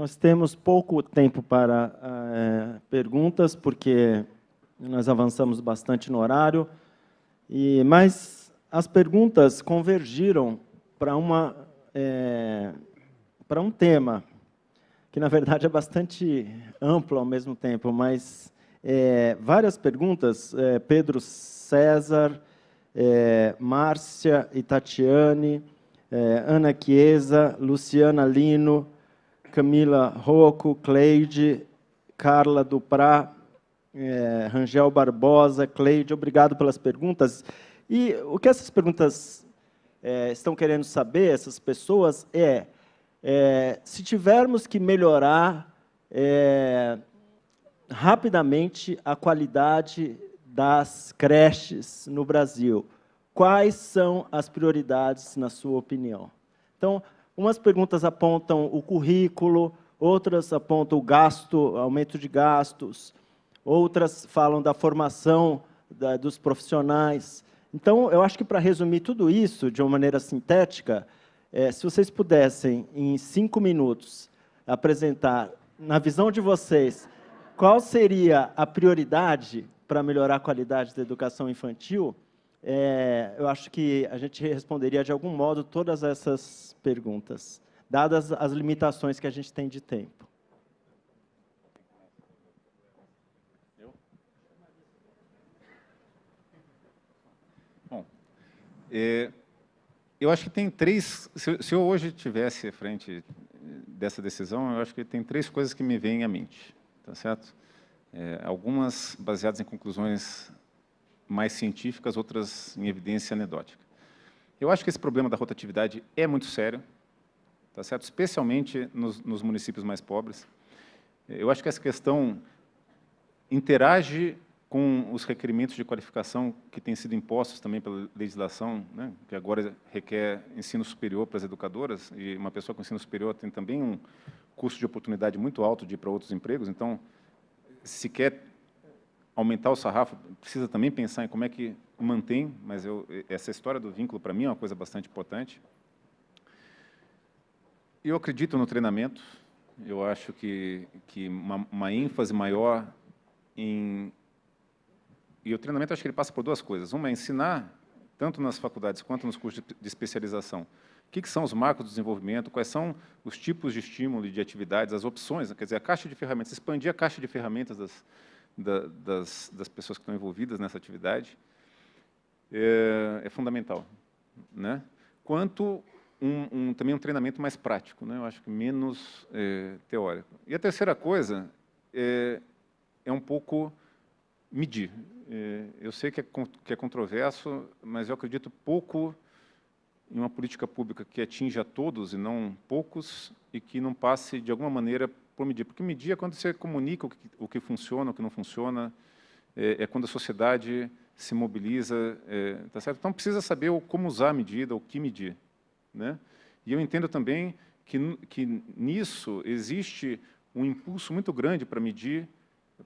Nós temos pouco tempo para perguntas, porque nós avançamos bastante no horário, mas as perguntas convergiram para um tema, que, na verdade, é bastante amplo ao mesmo tempo, mas várias perguntas, Pedro César, Márcia e Tatiane, Ana Chiesa, Luciana Lino, Camila Rocco, Cleide, Carla Duprá, Rangel Barbosa, Cleide, obrigado pelas perguntas. E o que essas perguntas estão querendo saber, essas pessoas, se tivermos que melhorar rapidamente a qualidade das creches no Brasil, quais são as prioridades, na sua opinião? Então, umas perguntas apontam o currículo, outras apontam o gasto, aumento de gastos, outras falam da formação dos profissionais. Então, eu acho que, para resumir tudo isso de uma maneira sintética, se vocês pudessem, em 5 minutos, apresentar, na visão de vocês, qual seria a prioridade para melhorar a qualidade da educação infantil, eu acho que a gente responderia, de algum modo, todas essas perguntas, dadas as limitações que a gente tem de tempo. Bom, eu acho que tem três... Se eu hoje estivesse à frente dessa decisão, eu acho que tem 3 coisas que me vêm à mente, tá certo? Algumas baseadas em conclusões mais científicas, outras em evidência anedótica. Eu acho que esse problema da rotatividade é muito sério, tá certo? Especialmente nos municípios mais pobres. Eu acho que essa questão interage com os requerimentos de qualificação que têm sido impostos também pela legislação, né, que agora requer ensino superior para as educadoras, e uma pessoa com ensino superior tem também um custo de oportunidade muito alto de ir para outros empregos. Então, se quer aumentar o sarrafo, precisa também pensar em como é que mantém, mas essa história do vínculo, para mim, é uma coisa bastante importante. Eu acredito no treinamento, eu acho que uma ênfase maior em... E o treinamento, acho que ele passa por 2 coisas. Uma é ensinar, tanto nas faculdades quanto nos cursos de especialização, o que são os marcos do desenvolvimento, quais são os tipos de estímulo e de atividades, as opções, quer dizer, a caixa de ferramentas, expandir a caixa de ferramentas das pessoas que estão envolvidas nessa atividade, é fundamental, né? Quanto também um treinamento mais prático, né? Eu acho que menos teórico. E a terceira coisa é um pouco medir. Eu sei que é controverso, mas eu acredito pouco em uma política pública que atinja a todos e não poucos, e que não passe, de alguma maneira, por medir. Porque medir é quando você comunica o que funciona, o que não funciona, é quando a sociedade se mobiliza, tá certo? Então, precisa saber como usar a medida, o que medir, né? E eu entendo também que nisso existe um impulso muito grande para medir,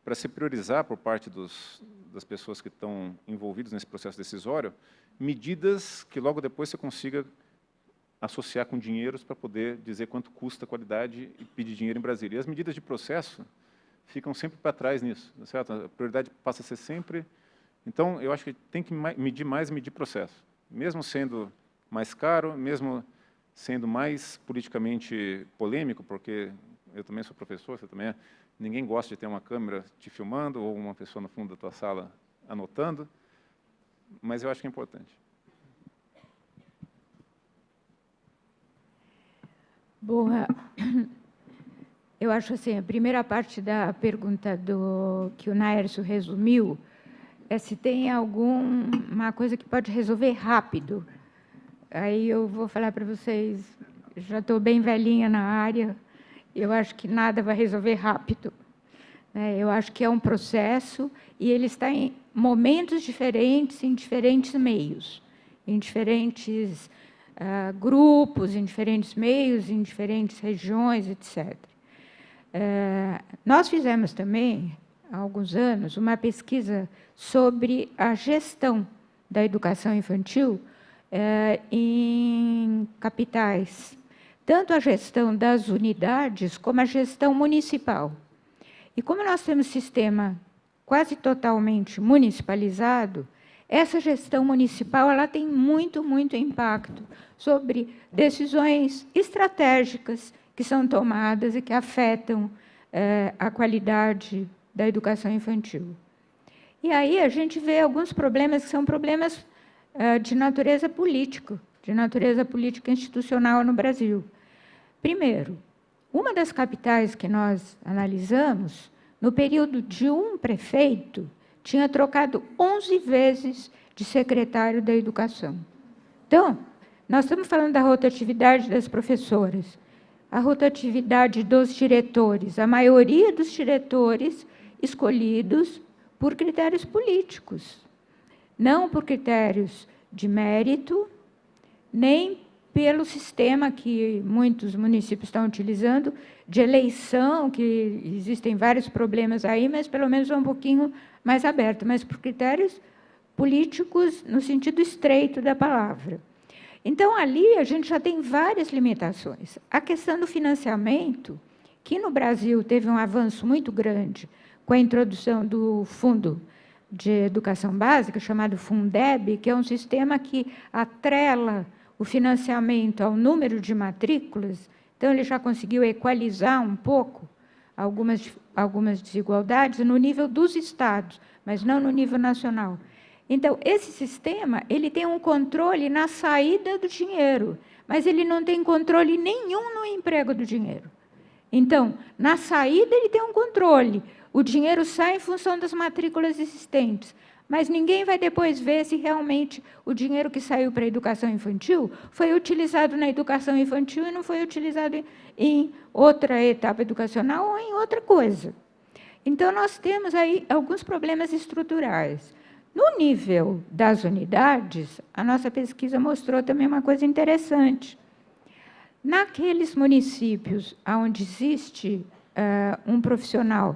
para se priorizar por parte das pessoas que estão envolvidas nesse processo decisório, medidas que logo depois você consiga associar com dinheiros para poder dizer quanto custa a qualidade e pedir dinheiro em Brasília. E as medidas de processo ficam sempre para trás nisso, certo? A prioridade passa a ser sempre... Então, eu acho que tem que medir mais, medir processo. Mesmo sendo mais caro, mesmo sendo mais politicamente polêmico, porque eu também sou professor, você também é, ninguém gosta de ter uma câmera te filmando ou uma pessoa no fundo da tua sala anotando, mas eu acho que é importante. Bom, eu acho assim, a primeira parte da pergunta que o Naércio resumiu é se tem alguma coisa que pode resolver rápido. Aí eu vou falar para vocês, já estou bem velhinha na área, eu acho que nada vai resolver rápido. Eu acho que é um processo e ele está em momentos diferentes, em diferentes meios, em diferentes grupos, em diferentes meios, em diferentes regiões, etc. Nós fizemos também, há alguns anos, uma pesquisa sobre a gestão da educação infantil em capitais, tanto a gestão das unidades como a gestão municipal. E como nós temos sistema quase totalmente municipalizado, essa gestão municipal ela tem muito impacto sobre decisões estratégicas que são tomadas e que afetam a qualidade da educação infantil. E aí a gente vê alguns problemas que são problemas de natureza política institucional no Brasil. Primeiro, uma das capitais que nós analisamos, no período de um prefeito, tinha trocado 11 vezes de secretário da educação. Então, nós estamos falando da rotatividade das professoras, a rotatividade dos diretores, a maioria dos diretores escolhidos por critérios políticos, não por critérios de mérito, nem pelo sistema que muitos municípios estão utilizando, de eleição, que existem vários problemas aí, mas pelo menos é um pouquinho mais aberto, mas por critérios políticos no sentido estreito da palavra. Então, ali a gente já tem várias limitações. A questão do financiamento, que no Brasil teve um avanço muito grande com a introdução do Fundo de Educação Básica, chamado Fundeb, que é um sistema que atrela o financiamento ao número de matrículas, então ele já conseguiu equalizar um pouco algumas desigualdades no nível dos estados, mas não no nível nacional. Então, esse sistema ele tem um controle na saída do dinheiro, mas ele não tem controle nenhum no emprego do dinheiro. Então, na saída ele tem um controle, o dinheiro sai em função das matrículas existentes, mas ninguém vai depois ver se realmente o dinheiro que saiu para a educação infantil foi utilizado na educação infantil e não foi utilizado em outra etapa educacional ou em outra coisa. Então, nós temos aí alguns problemas estruturais. No nível das unidades, a nossa pesquisa mostrou também uma coisa interessante. Naqueles municípios onde existe um profissional,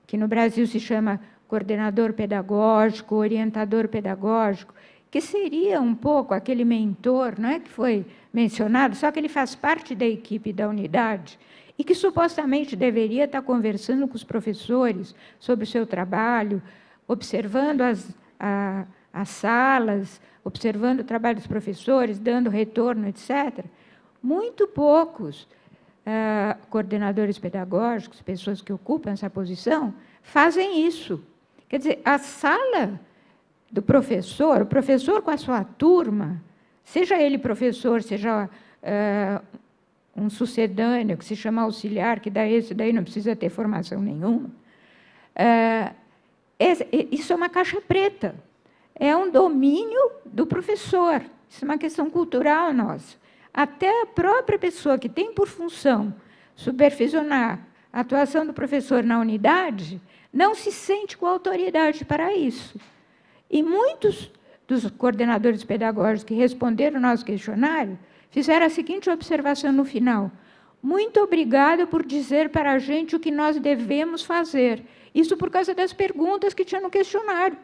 que no Brasil se chama coordenador pedagógico, orientador pedagógico, que seria um pouco aquele mentor, não é, que foi mencionado, só que ele faz parte da equipe da unidade e que supostamente deveria estar conversando com os professores sobre o seu trabalho, observando as salas, observando o trabalho dos professores, dando retorno, etc. Muito poucos coordenadores pedagógicos, pessoas que ocupam essa posição, fazem isso. Quer dizer, a sala do professor, o professor com a sua turma, seja ele professor, seja um sucedâneo, que se chama auxiliar, que daí não precisa ter formação nenhuma, isso é uma caixa preta, é um domínio do professor, isso é uma questão cultural nossa. Até a própria pessoa que tem por função supervisionar a atuação do professor na unidade não se sente com autoridade para isso. E muitos dos coordenadores pedagógicos que responderam ao nosso questionário fizeram a seguinte observação no final: muito obrigada por dizer para a gente o que nós devemos fazer. Isso por causa das perguntas que tinha no questionário.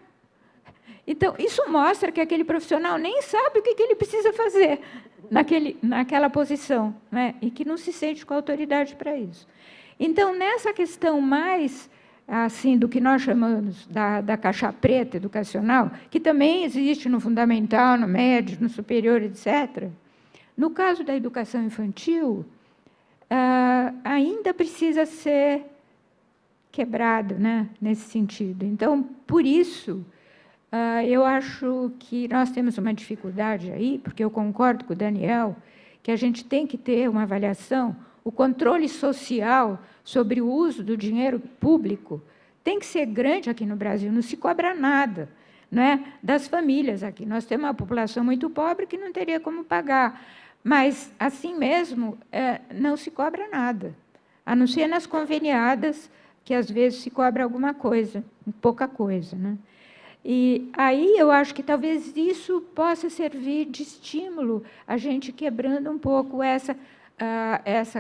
Então, isso mostra que aquele profissional nem sabe o que ele precisa fazer naquela posição, né? E que não se sente com autoridade para isso. Então, nessa questão mais assim, do que nós chamamos da caixa preta educacional, que também existe no fundamental, no médio, no superior, etc., no caso da educação infantil, ainda precisa ser quebrado, né, nesse sentido. Então, por isso, eu acho que nós temos uma dificuldade aí, porque eu concordo com o Daniel, que a gente tem que ter uma avaliação, o controle social sobre o uso do dinheiro público tem que ser grande aqui no Brasil, não se cobra nada, né, das famílias aqui. Nós temos uma população muito pobre que não teria como pagar, mas, assim mesmo, não se cobra nada, a não ser nas conveniadas, que às vezes se cobra alguma coisa, pouca coisa, né? E aí eu acho que talvez isso possa servir de estímulo, a gente quebrando um pouco essa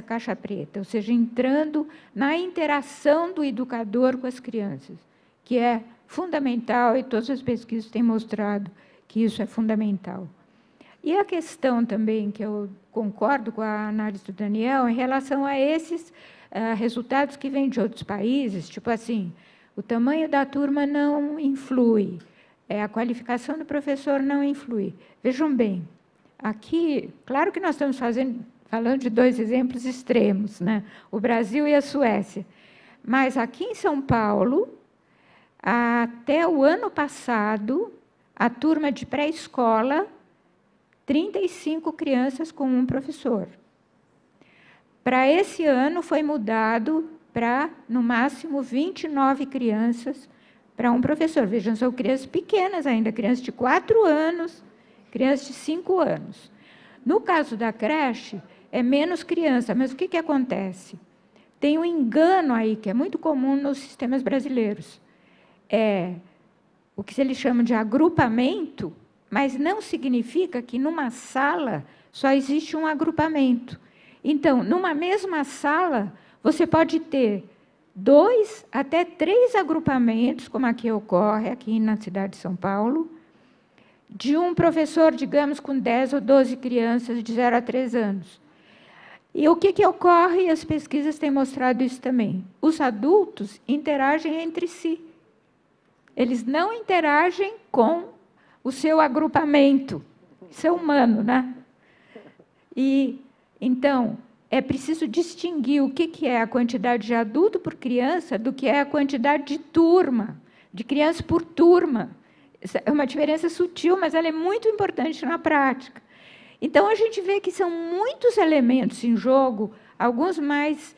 caixa preta, ou seja, entrando na interação do educador com as crianças, que é fundamental, e todas as pesquisas têm mostrado que isso é fundamental. E a questão também, que eu concordo com a análise do Daniel, em relação a esses resultados que vêm de outros países, tipo assim, o tamanho da turma não influi, a qualificação do professor não influi. Vejam bem, aqui, claro que nós estamos falando de dois exemplos extremos, né? O Brasil e a Suécia. Mas aqui em São Paulo, até o ano passado, a turma de pré-escola, 35 crianças com um professor. Para esse ano, foi mudado para, no máximo, 29 crianças para um professor. Vejam, são crianças pequenas ainda, crianças de 4 anos, crianças de 5 anos. No caso da creche, é menos criança, mas o que acontece? Tem um engano aí, que é muito comum nos sistemas brasileiros. É o que eles chamam de agrupamento, mas não significa que numa sala só existe um agrupamento. Então, numa mesma sala, você pode ter 2 até 3 agrupamentos, como aqui ocorre, aqui na cidade de São Paulo, de um professor, digamos, com 10 ou 12 crianças de 0 a 3 anos. E o que ocorre? As pesquisas têm mostrado isso também. Os adultos interagem entre si. Eles não interagem com o seu agrupamento. Isso é humano, né? E, então, é preciso distinguir o que é a quantidade de adulto por criança do que é a quantidade de turma, de criança por turma. É uma diferença sutil, mas ela é muito importante na prática. Então, a gente vê que são muitos elementos em jogo, alguns mais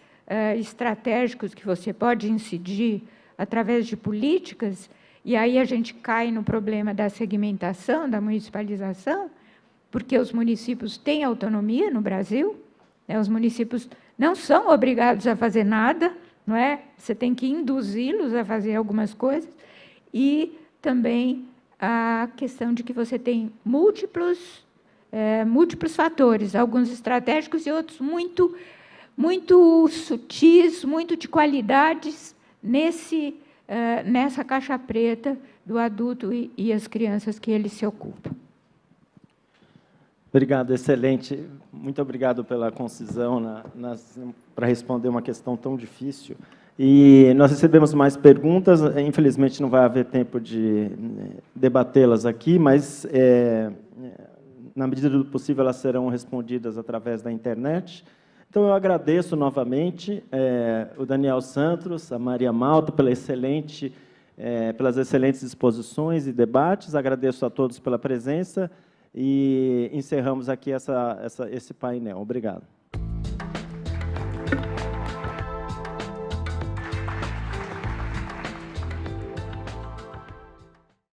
estratégicos que você pode incidir através de políticas, e aí a gente cai no problema da segmentação, da municipalização, porque os municípios têm autonomia no Brasil, né? Os municípios não são obrigados a fazer nada, não é? Você tem que induzi-los a fazer algumas coisas, e também a questão de que você tem múltiplos fatores, alguns estratégicos e outros muito sutis, muito de qualidades nessa caixa preta do adulto e as crianças que ele se ocupa. Obrigado, excelente. Muito obrigado pela concisão para responder uma questão tão difícil. E nós recebemos mais perguntas, infelizmente não vai haver tempo de debatê-las aqui, mas, na medida do possível, elas serão respondidas através da internet. Então, eu agradeço novamente o Daniel Santos, a Maria Malta, pelas excelentes exposições e debates. Agradeço a todos pela presença e encerramos aqui esse painel. Obrigado.